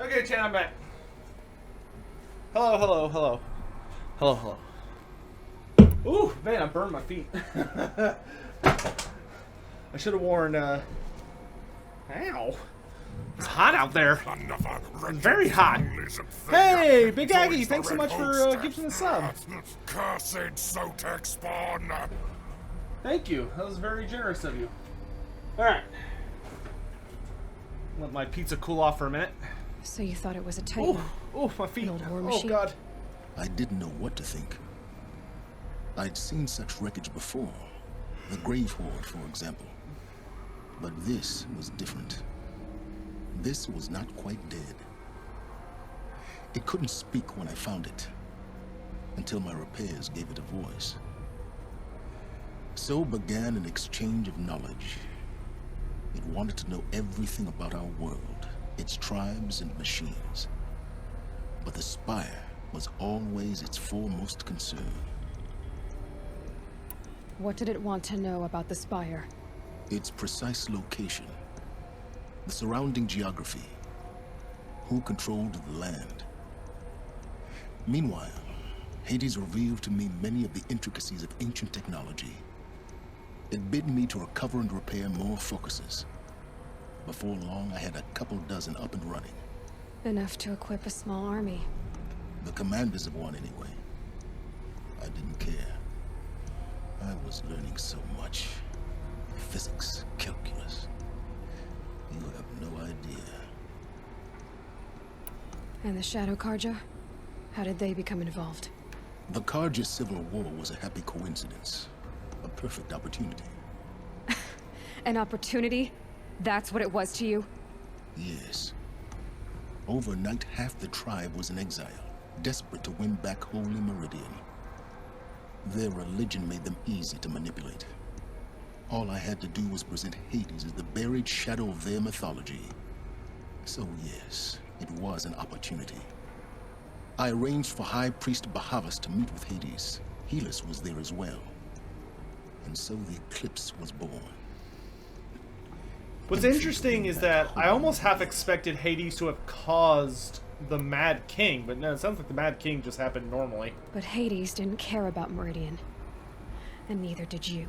Okay, chat, I'm back. Hello, hello, hello. Hello, hello. Ooh, man, I burned my feet. I should have worn, Ow. It's hot out there. It's very hot. Hey, Big Aggie, thanks so much for giving the sub. Cursed Sotek spawn. Thank you. That was very generous of you. Alright. Let my pizza cool off for a minute. So you thought it was a Titan? Oh, my feet. An old war Oh, machine? God. I didn't know what to think. I'd seen such wreckage before. The Grave Horde, for example. But this was different. This was not quite dead. It couldn't speak when I found it, until my repairs gave it a voice. So began an exchange of knowledge. It wanted to know everything about our world, its tribes and machines. But the Spire was always its foremost concern. What did it want to know about the Spire? Its precise location, the surrounding geography, who controlled the land. Meanwhile, Hades revealed to me many of the intricacies of ancient technology. It bid me to recover and repair more focuses. Before long, I had a couple dozen up and running. Enough to equip a small army. The commanders of one, anyway. I didn't care. I was learning so much. Physics, calculus. You have no idea. And the Shadow Karja? How did they become involved? The Karja Civil War was a happy coincidence. A perfect opportunity. An opportunity? That's what it was to you? Yes. Overnight, half the tribe was in exile, desperate to win back Holy Meridian. Their religion made them easy to manipulate. All I had to do was present Hades as the buried shadow of their mythology. So yes, it was an opportunity. I arranged for High Priest Bahavas to meet with Hades. Helis was there as well. And so the eclipse was born. What's interesting is that I almost half expected Hades to have caused the Mad King, but no, it sounds like the Mad King just happened normally. But Hades didn't care about Meridian. And neither did you.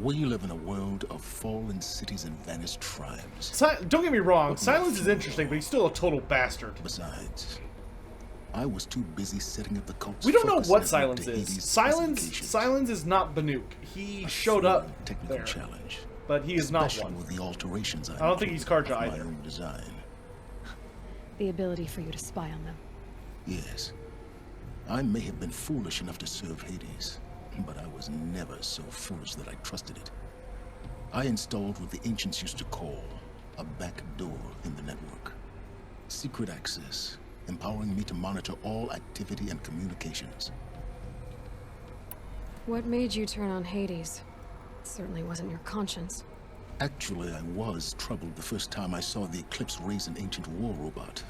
We live in a world of fallen cities and vanished tribes. Don't get me wrong, Silence is interesting, but he's still a total bastard. Besides, I was too busy setting up the cult's We don't know focus what network Silence to is. Hades' Silence specifications. is not Banuk. He A showed up thrilling technical there, challenge, but he is not especially one. with the alterations I don't think he's included Karja with either. my own design. The ability for you to spy on them. Yes, I may have been foolish enough to serve Hades, but I was never so foolish that I trusted it. I installed what the ancients used to call a back door in the network. Secret access, empowering me to monitor all activity and communications. What made you turn on Hades? It certainly wasn't your conscience. Actually, I was troubled the first time I saw the Eclipse raise an ancient war robot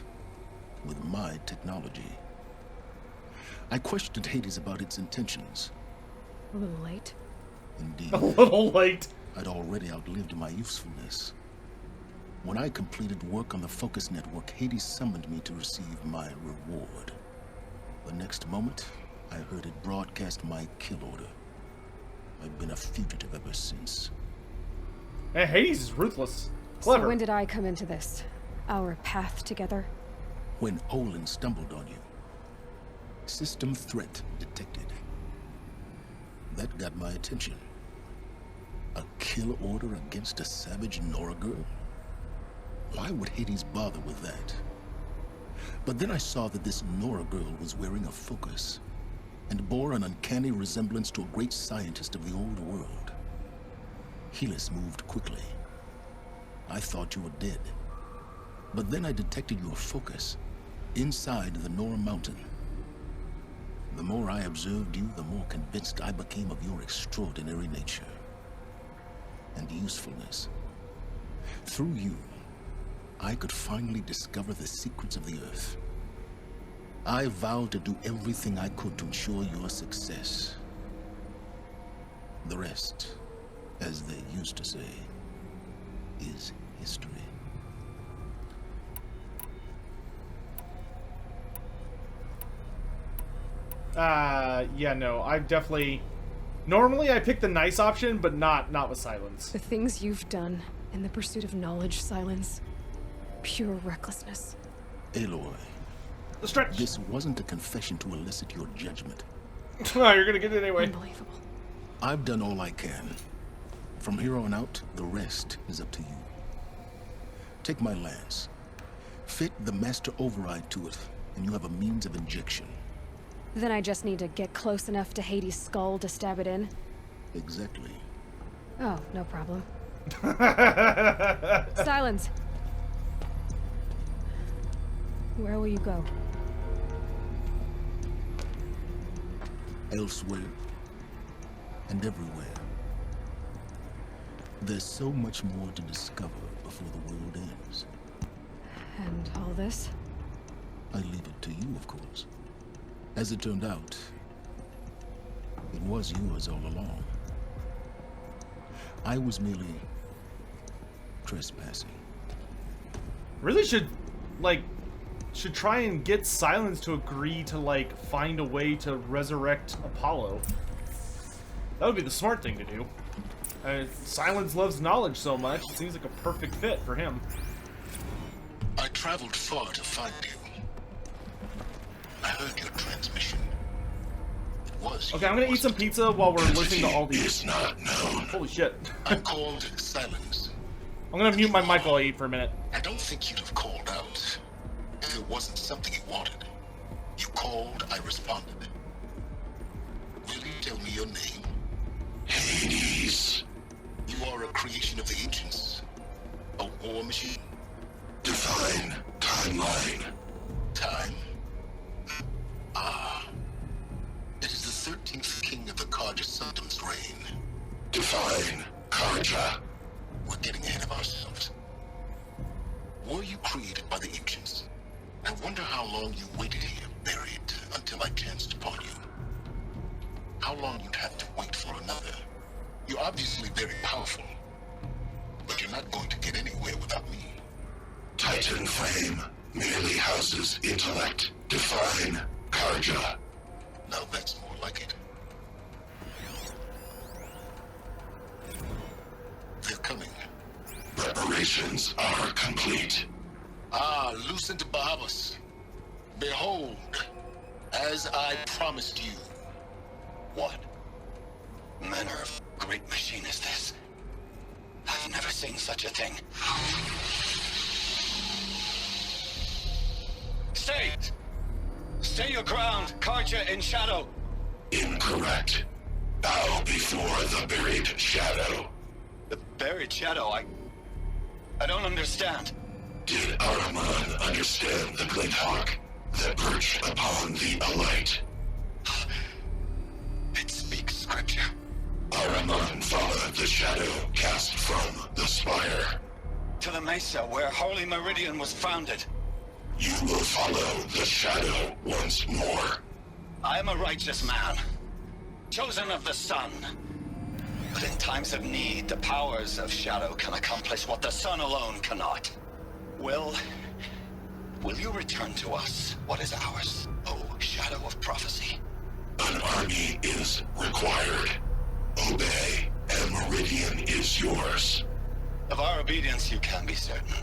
with my technology. I questioned Hades about its intentions. A little late. Indeed, A little late. I'd already outlived my usefulness. When I completed work on the Focus Network, Hades summoned me to receive my reward. The next moment, I heard it broadcast my kill order. I've been a fugitive ever since. And Hades is ruthless. Clever. So when did I come into this? Our path together? When Olin stumbled on you. System threat detected. That got my attention. A kill order against a savage Nora girl? Why would Hades bother with that? But then I saw that this Nora girl was wearing a focus and bore an uncanny resemblance to a great scientist of the old world. Helis moved quickly. I thought you were dead. But then I detected your focus inside the Nora mountain. The more I observed you, the more convinced I became of your extraordinary nature and usefulness. Through you, I could finally discover the secrets of the Earth. I vowed to do everything I could to ensure your success. The rest, as they used to say, is history. Yeah, no, I've definitely... Normally I pick the nice option, but not with silence. The things you've done in the pursuit of knowledge, Silence. Pure recklessness. Aloy, The stretch! this wasn't a confession to elicit your judgment. Oh, you're gonna get it anyway. Unbelievable. I've done all I can. From here on out, the rest is up to you. Take my lance. Fit the master override to it, and you have a means of injection. Then I just need to get close enough to Hades' skull to stab it in? Exactly. Oh, no problem. Silence! Where will you go? Elsewhere and everywhere. There's so much more to discover before the world ends. And all this? I leave it to you, of course. As it turned out, it was yours all along. I was merely trespassing. Really should try and get Silence to agree to, like, find a way to resurrect Apollo. That would be the smart thing to do. Silence loves knowledge so much, it seems like a perfect fit for him. I traveled far to find you. I heard your transmission. It was Okay, I'm gonna eat some pizza while we're listening to all these. Is not known. Holy shit. I'm called Silence. I'm gonna mute my mic while I eat for a minute. I don't think you'd have called out if it wasn't something you wanted. You called, I responded. Will you tell me your name? Hades. You are a creation of the ancients. A war machine. Define timeline. Time? Ah. It is the 13th king of the Karja Sultan's reign. Define Karja. We're getting ahead of ourselves. Were you created by the ancients? I wonder how long you waited here, buried, until I chanced upon you. How long you'd have to wait for another. You're obviously very powerful, but you're not going to get anywhere without me. Titan flame merely houses intellect. Define Karja. Now that's more like it. They're coming. Preparations are complete. Ah, Lucent Bahabas. Behold, as I promised you. What? Manner of great machine is this? I've never seen such a thing. Stay! Stay your ground, Karja in shadow! Incorrect. Bow before the buried shadow. The buried shadow, I don't understand. Did Ahriman understand the glint hawk that perched upon the alight? It speaks scripture. Ahriman followed the shadow cast from the spire. To the mesa where Holy Meridian was founded. You will follow the shadow once more. I am a righteous man, chosen of the sun. But in times of need, the powers of shadow can accomplish what the sun alone cannot. Will you return to us what is ours, O shadow of prophecy? An army is required. Obey, and Meridian is yours. Of our obedience you can be certain.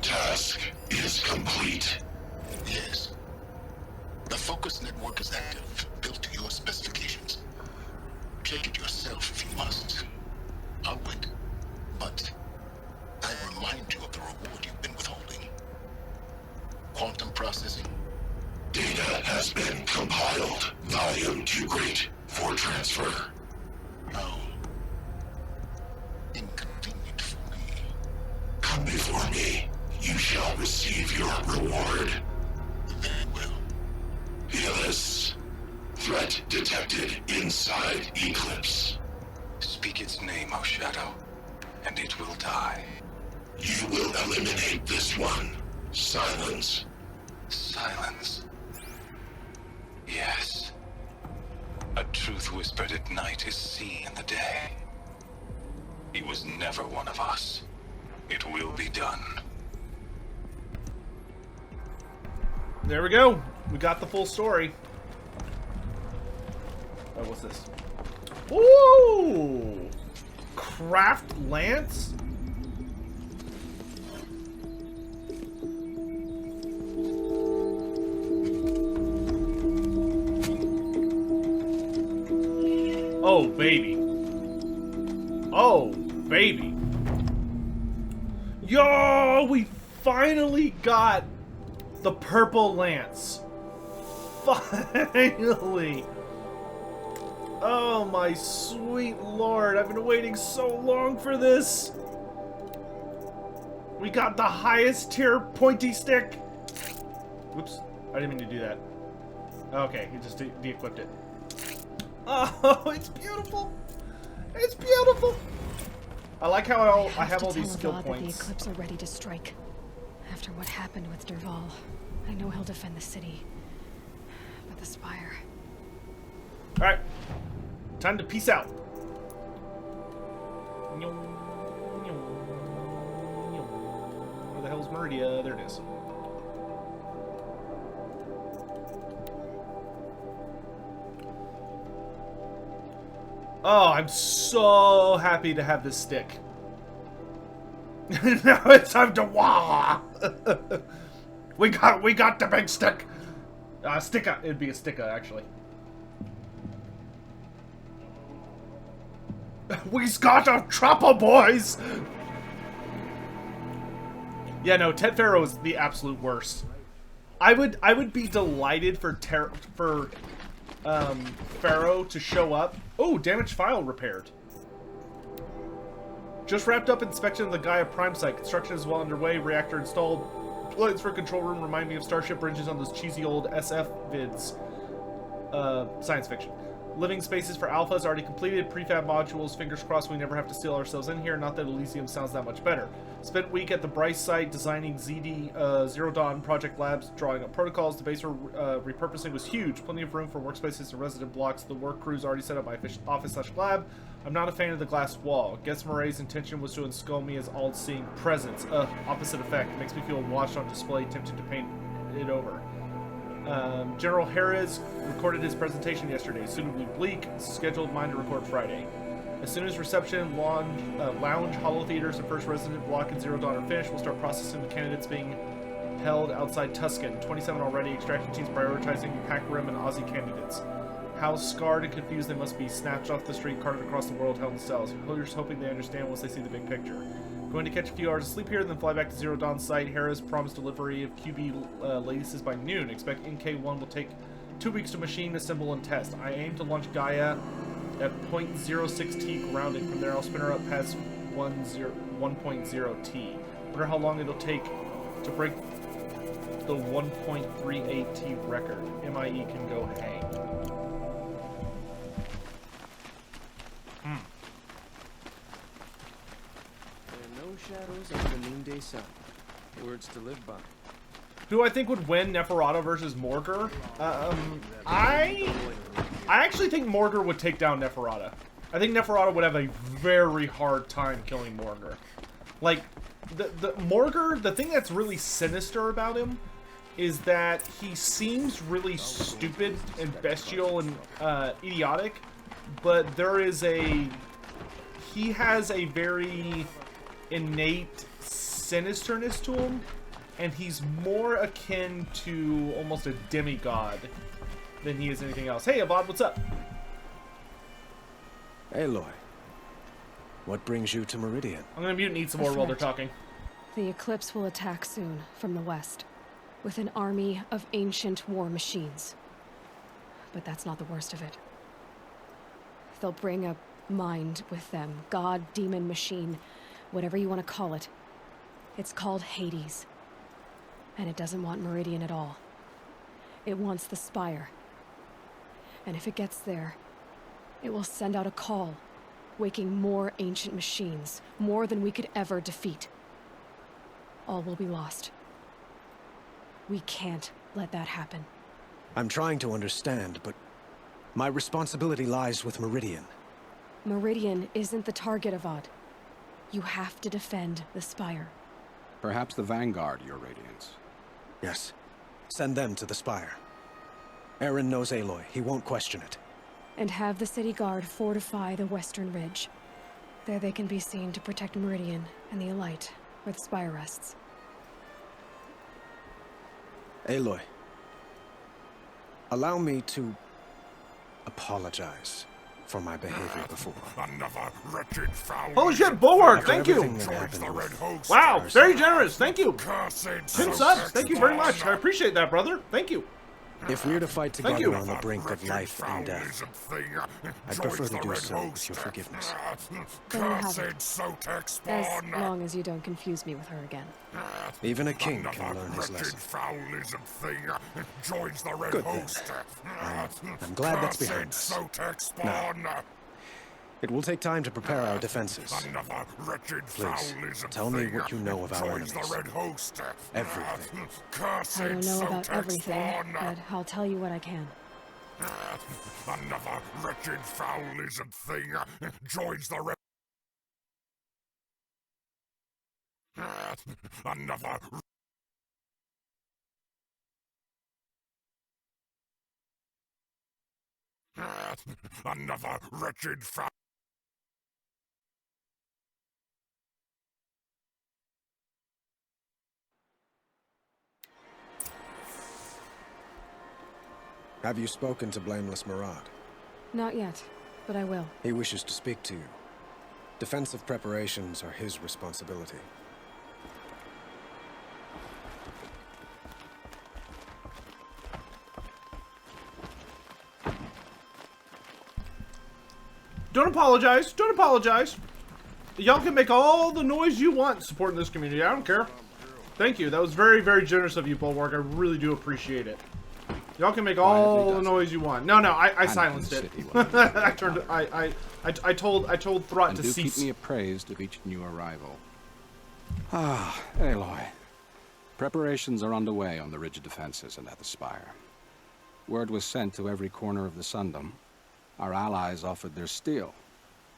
Task is complete. Yes. The focus network is active, built to your specifications. Check it yourself if you must. I'll wait. But I remind you of the reward you've been withholding. Quantum processing. Data has been compiled. Volume too great for transfer. How inconvenient for me. Come before me. You shall receive your reward. Very well. Helis. Threat detected inside Eclipse. Speak its name, O shadow, and it will die. You will eliminate this one. Silence. Silence. Yes. A truth whispered at night is seen in the day. He was never one of us. It will be done. There we go. We got the full story. Oh, what's this? Ooh! Craft lance? Oh, baby. Oh, baby. Yo, we finally got the purple lance. Finally. Oh my sweet lord, I've been waiting so long for this. We got the highest tier pointy stick. Whoops, I didn't mean to do that. Okay, he just de-equipped it. Oh, it's beautiful. It's beautiful. I like how I have all these skill points. The Eclipse are ready to strike. After what happened with Derval, I know he'll defend the city. But the Spire... Alright. Time to peace out. Where the hell's Meridia? There it is. Oh, I'm so happy to have this stick. Now it's time to wah! we got the big stick. Sticka. It'd be a sticka, actually. We's got a trapper, boys. Yeah, no, Ted Faro is the absolute worst. I would be delighted for Faro to show up. Oh, damaged file repaired. Just wrapped up inspection of the Gaia Prime site. Construction is well underway. Reactor installed. Lights for control room remind me of Starship Bridges on those cheesy old SF vids. Science fiction. Living spaces for Alpha is already completed. Prefab modules. Fingers crossed we never have to seal ourselves in here. Not that Elysium sounds that much better. Spent week at the Bryce site designing ZD Zero Dawn project labs, drawing up protocols. The base repurposing was huge. Plenty of room for workspaces and resident blocks. The work crew's already set up my office/lab. I'm not a fan of the glass wall. Guess Murray's intention was to enscoll me as all-seeing presence. Opposite effect. Makes me feel watched on display, tempted to paint it over. General Harris recorded his presentation yesterday. Suitably bleak. Scheduled mine to record Friday. As soon as reception, lounge, holo theaters, and first resident block in Zero Dawn are finished, we'll start processing the candidates being held outside Tuscan. 27 already. Extraction teams prioritizing Pac Rim and Aussie candidates. How scarred and confused they must be. Snatched off the street, carted across the world, held in cells. Here's hoping they understand once they see the big picture. Going to catch a few hours of sleep here, then fly back to Zero Dawn site. Harris promised delivery of QB laces by noon. Expect NK1 will take 2 weeks to machine, assemble, and test. I aim to launch Gaia at 0.06 T grounding. From there, I'll spin her up past 1.0 T. Wonder how long it'll take to break the 1.38 T record. MIE can go hang. Shadows of the noonday sun. Words to live by. Who I think would win, Neferata versus Morgur? I actually think Morgur would take down Neferata. I think Neferata would have a very hard time killing Morgur. Like, the Morgur, the thing that's really sinister about him is that he seems really stupid and bestial and idiotic, but he has a very innate sinisterness to him, and he's more akin to almost a demigod than he is anything else. Hey, Avad, what's up? Aloy, what brings you to Meridian? I'm gonna mute and eat some more while they're talking. The Eclipse will attack soon, from the west, with an army of ancient war machines. But that's not the worst of it. They'll bring a mind with them. God, demon, machine, whatever you want to call it. It's called Hades. And it doesn't want Meridian at all. It wants the Spire. And if it gets there, it will send out a call, waking more ancient machines, more than we could ever defeat. All will be lost. We can't let that happen. I'm trying to understand, but my responsibility lies with Meridian. Meridian isn't the target, Avad. You have to defend the Spire. Perhaps the Vanguard, Your Radiance. Yes. Send them to the spire. Aaron knows Aloy. He won't question it. And have the city guard fortify the western ridge. There they can be seen to protect Meridian and the Elite, where the spire rests. Aloy, allow me to apologize for my behavior before. Another wretched foul. Holy shit, Bulwark, After thank you! everything that Joins the happened Red with Host. Wow, very generous, thank you! Cursed 10 Sotek subs, thank you very much. I spawn. appreciate that, brother. Thank you. If we're to fight Thank together you. on the brink of life and death, I'd prefer to do so with your forgiveness. Then you have Cursed it. Sotek As spawn. long as you don't confuse me with her again. Even a king can Another learn his wretched lesson. foul lizard thing joins the Red Good then. Host. I'm glad that's behind Cursed us. Sotek spawn. It will take time to prepare our defenses. Another wretched Please, foul lizard tell me thing what you know of our joins enemies. the Red Host. Everything. Cursed I don't know about Sotek everything, spawn. but I'll tell you what I can. Another wretched foul lizard thing joins the Red. Another. Another wretched foul. Have you spoken to Blameless Murad? Not yet, but I will. He wishes to speak to you. Defensive preparations are his responsibility. Don't apologize. Don't apologize. Y'all can make all the noise you want supporting this community. I don't care. Thank you. That was very, very generous of you, Bulwark. I really do appreciate it. Y'all can make all the noise you want. No, I silenced it. I turned. I told Throt And to do cease. keep me appraised of each new arrival. Ah, Aloy. Preparations are underway on the ridge of defenses and at the spire. Word was sent to every corner of the Sundom. Our allies offered their steel.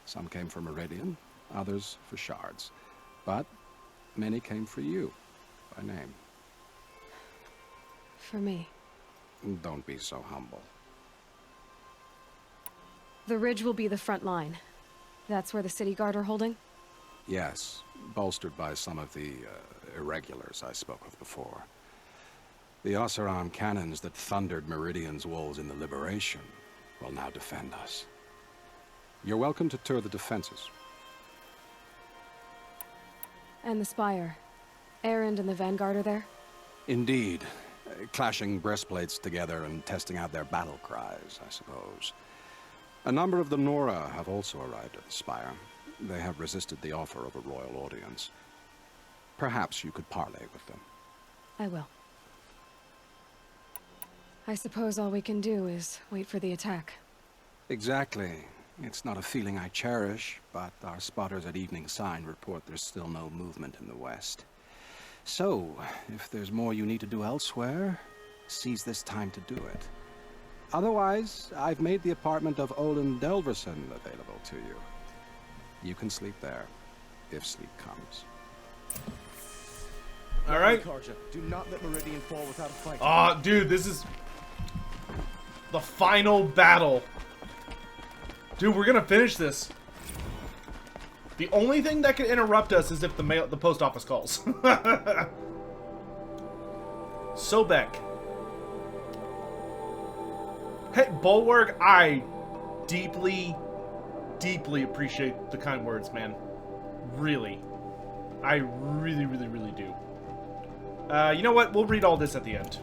Some came for Meridian, others for shards. But many came for you, by name. For me. Don't be so humble. The ridge will be the front line. That's where the city guard are holding? Yes, bolstered by some of the irregulars I spoke of before. The Oseram cannons that thundered Meridian's walls in the Liberation will now defend us. You're welcome to tour the defenses. And the spire. Erend and the Vanguard are there? Indeed. Clashing breastplates together and testing out their battle cries, I suppose. A number of the Nora have also arrived at the spire. They have resisted the offer of a royal audience. Perhaps you could parley with them. I will. I suppose all we can do is wait for the attack. Exactly. It's not a feeling I cherish, but our spotters at Evening Sign report there's still no movement in the west. So, if there's more you need to do elsewhere, seize this time to do it. Otherwise, I've made the apartment of Olin Delverson available to you. You can sleep there, if sleep comes. All right. Do not let Meridian fall without a fight. Ah, dude, this is the final battle. Dude, we're gonna finish this. The only thing that can interrupt us is if the post office calls. Sotek. Hey, Bulwark, I deeply, deeply appreciate the kind words, man. Really. I really, really, really do. You know what? We'll read all this at the end.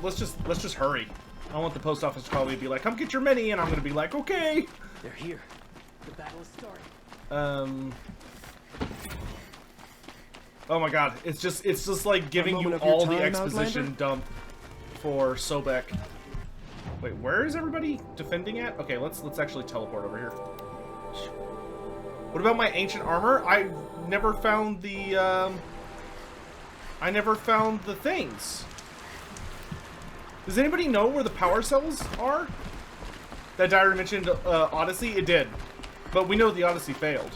Let's just hurry. I don't want the post office to call me and be like, "Come get your mini," and I'm gonna be like, "Okay." They're here. The battle is starting. Oh my god, it's just like giving you moment of your all the time, exposition Outlander? dump for Sotek. Wait, where is everybody defending at? Okay, let's actually teleport over here. What about my ancient armor? I never found the things. Does anybody know where the power cells are? That diary mentioned Odyssey? It did. But we know the Odyssey failed.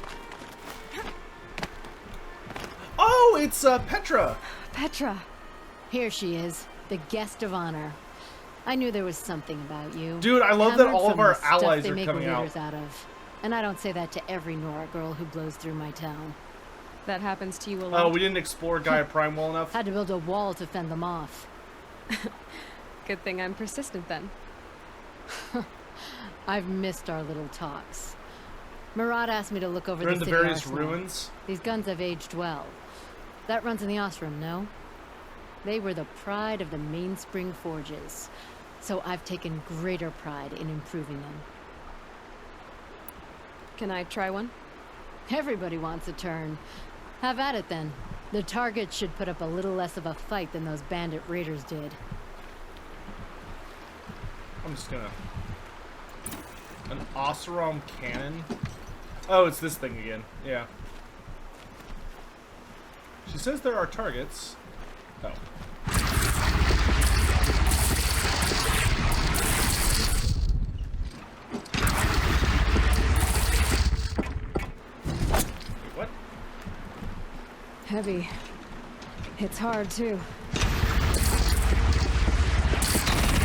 Oh, it's Petra. Petra! Here she is. the guest of honor. I knew there was something about you. Dude, I love that Hammered all of from our the stuff allies they are make coming out. raiders out of. And I don't say that to every Nora girl who blows through my town. That happens to you a lot. Oh, we didn't explore Gaia Prime well enough. Had to build a wall to fend them off. Good thing I'm persistent then. I've missed our little talks. Murad asked me to look over They're in the the city various arsenal. ruins. These guns have aged well. That runs in the Osram, no? They were the pride of the Mainspring Forges. So I've taken greater pride in improving them. Can I try one? Everybody wants a turn. Have at it then. The target should put up a little less of a fight than those bandit raiders did. I'm just gonna... An Oseram cannon? Oh, it's this thing again. Yeah. She says there are targets. Oh. What? Heavy. Hits hard, too.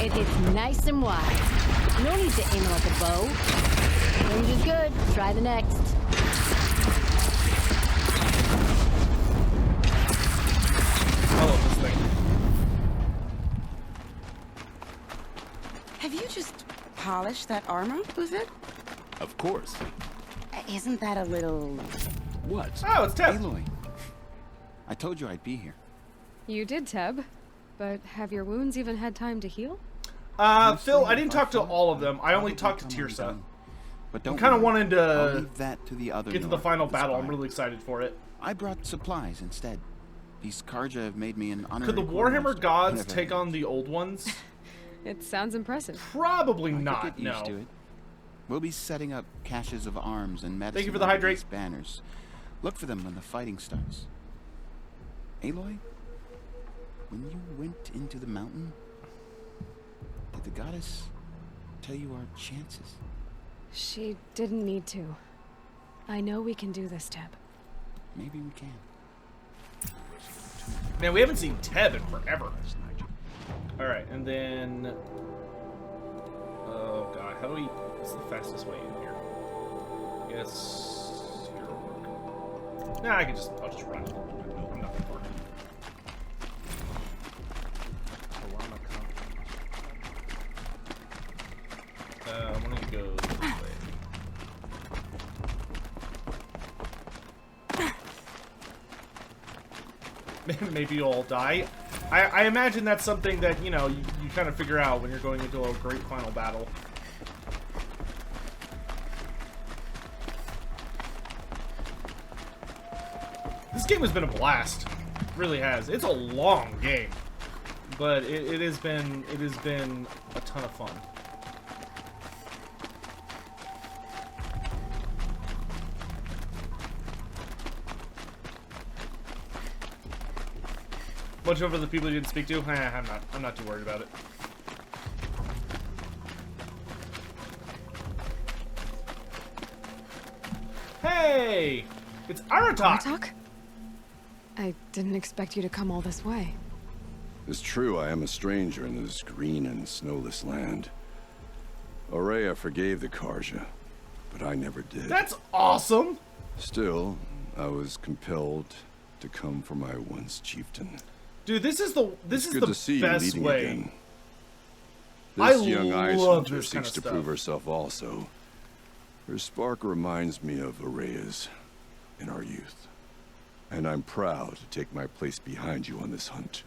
It hits nice and wide. No need to aim it like a bow. Range is good. Try the next. I love this thing. Have you just polished that armor with it? Of course. Isn't that a little... What? Oh, it's Teb. Aloy. I told you I'd be here. You did, Teb. But have your wounds even had time to heal? Phil, I didn't talk to all of them. I only talked to Tirsa. But I'm don't kind of worry. wanted I'll to leave that to the other get to the North final with the battle. I'm spy. really excited for it. I brought supplies instead. These Karja have made me an honorary Could the quartermaster Warhammer and gods a take veteran. on the old ones? It sounds impressive. Probably I could not, get used no. to it. We'll be setting up caches of arms and medicine. Thank you for the under hydrate. these banners. Look for them when the fighting starts. Aloy, when you went into the mountain, did the goddess tell you our chances? She didn't need to. I know we can do this, Teb. Maybe we can. Man, we haven't seen Teb in forever. Alright, and then... Oh god, how do we... What's the fastest way in here? I guess... Here will work. Nah, I'll just run. I'm not gonna work. I'm gonna go this way. Maybe you'll all die. I imagine that's something that, you know, you kind of figure out when you're going into a great final battle. This game has been a blast. It really has. It's a long game. But it has been a ton of fun. Much over the people you didn't speak to? I'm not too worried about it. Hey! It's Aratak! Aratak? I didn't expect you to come all this way. It's true, I am a stranger in this green and snowless land. Aurea forgave the Karja, but I never did. That's awesome! Still, I was compelled to come for my once chieftain. Dude, this is the Good to see you best leading way. again. I This young ice love hunter this kind seeks of to prove stuff. herself also. Her spark reminds me of Aurea's in our youth. And I'm proud to take my place behind you on this hunt.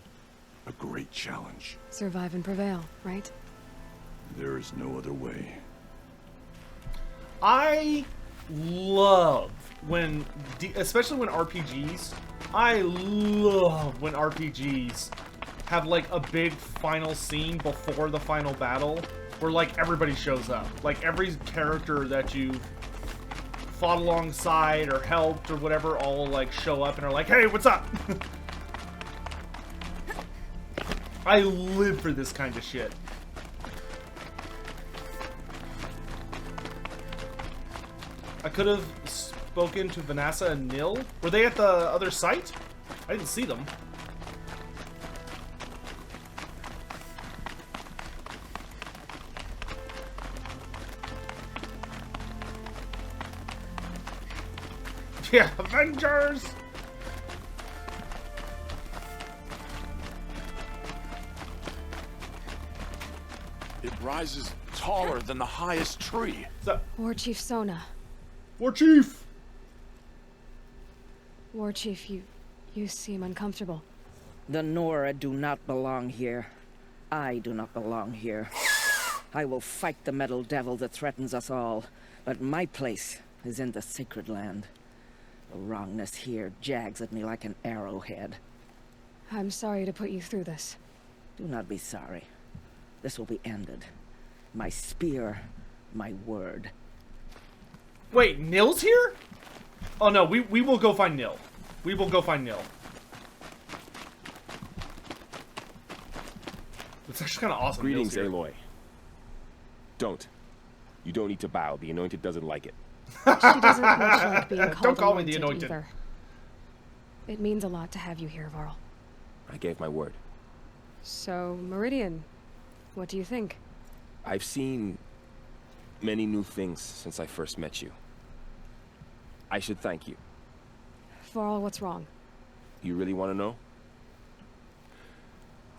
A great challenge. Survive and prevail, right? There is no other way. I love when, especially when RPGs, I love when RPGs have like a big final scene before the final battle where like everybody shows up. Like every character that you fought alongside or helped or whatever all like show up and are like, hey, what's up? I live for this kind of shit. I could have spoken to Vanessa and Nil. Were they at the other site? I didn't see them. Yeah, Avengers! It rises taller than the highest tree. War Chief Sona. War Chief! War Chief, you seem uncomfortable. The Nora do not belong here. I do not belong here. I will fight the metal devil that threatens us all, but my place is in the sacred land. The wrongness here jags at me like an arrowhead. I'm sorry to put you through this. Do not be sorry. This will be ended. My spear, my word. Wait, Nil's here? Oh no, we will go find Nil. We will go find Nil. It's actually kind of awesome. Greetings, Aloy. Don't. You don't need to bow. The Anointed doesn't like it. She doesn't much like being called Don't call me the Anointed. either. It means a lot to have you here, Varl. I gave my word. So, Meridian, what do you think? I've seen many new things since I first met you. I should thank you. Varl, what's wrong? You really want to know?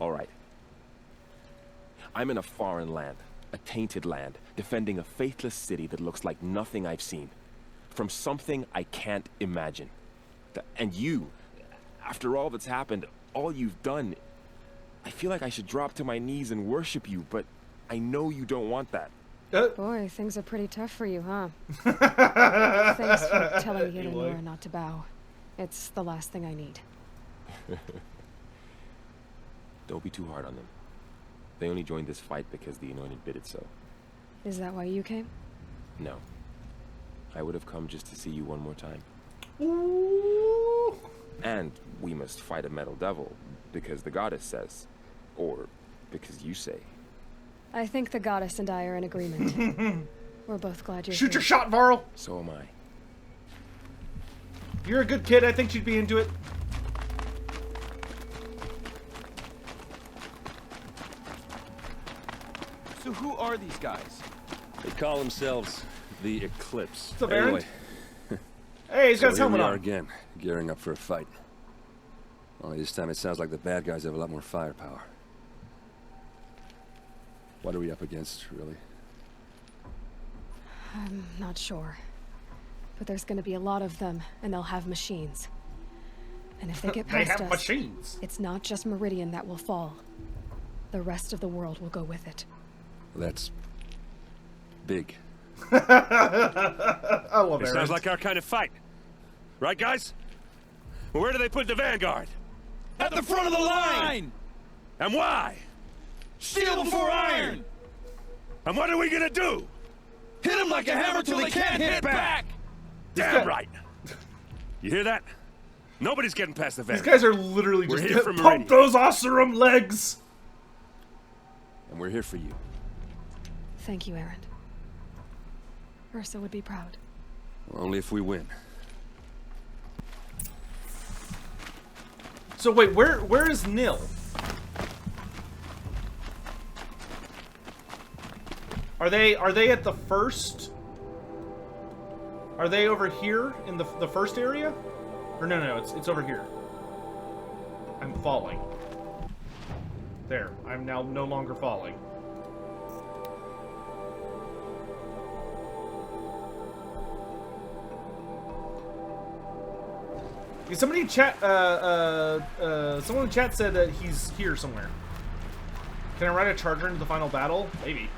All right. I'm in a foreign land, a tainted land, defending a faithless city that looks like nothing I've seen. From something I can't imagine. And you, after all that's happened, all you've done, I feel like I should drop to my knees and worship you, but I know you don't want that. Boy, things are pretty tough for you, huh? Thanks for telling Yelena not to bow. It's the last thing I need. Don't be too hard on them. They only joined this fight because the Anointed bid it so. Is that why you came? No. I would have come just to see you one more time. Ooh. And we must fight a metal devil, because the goddess says. Or because you say. I think the goddess and I are in agreement. We're both glad you're Shoot here. your shot, Varl! So am I. You're a good kid. I think she'd be into it. So who are these guys? They call themselves the Eclipse. What's up, Aaron? Hey, he's got his helmet here we on. are again, gearing up for a fight. Only this time it sounds like the bad guys have a lot more firepower. What are we up against, really? I'm not sure. But there's gonna be a lot of them, and they'll have machines. And if they get They past have us, machines. it's not just Meridian that will fall. The rest of the world will go with it. That's big. I love it. Sounds like our kind of fight. Right, guys? Well, where do they put the Vanguard? At the front of the line! And why? Steel before iron! And what are we gonna do? Hit them like a hammer till they can't hit back! Damn right! You hear that? Nobody's getting past the Vanguard. These guys are literally We're just here for pump Meridian. those Oseram legs! And we're here for you. Thank you, Aaron. Ursa would be proud. Well, only if we win. So wait, where is Nil? Are they at the first? Are they over here in the first area? Or no, it's over here. I'm falling. There, I'm now no longer falling. Somebody in chat, someone in chat said that he's here somewhere. Can I ride a charger into the final battle? Maybe.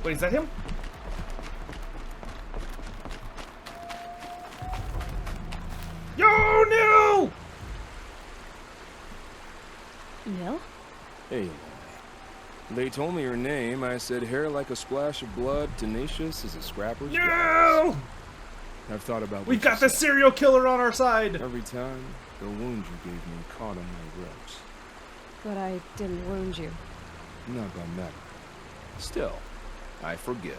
Wait, is that him? Yo, no! Nil? Hey. They told me your name. I said hair like a splash of blood, tenacious as a scrapper's No! I've thought about We've what got you the said. serial killer on our side. Every time, the wound you gave me caught on my ropes. But I didn't wound you. Not by metal. Still, I forgive.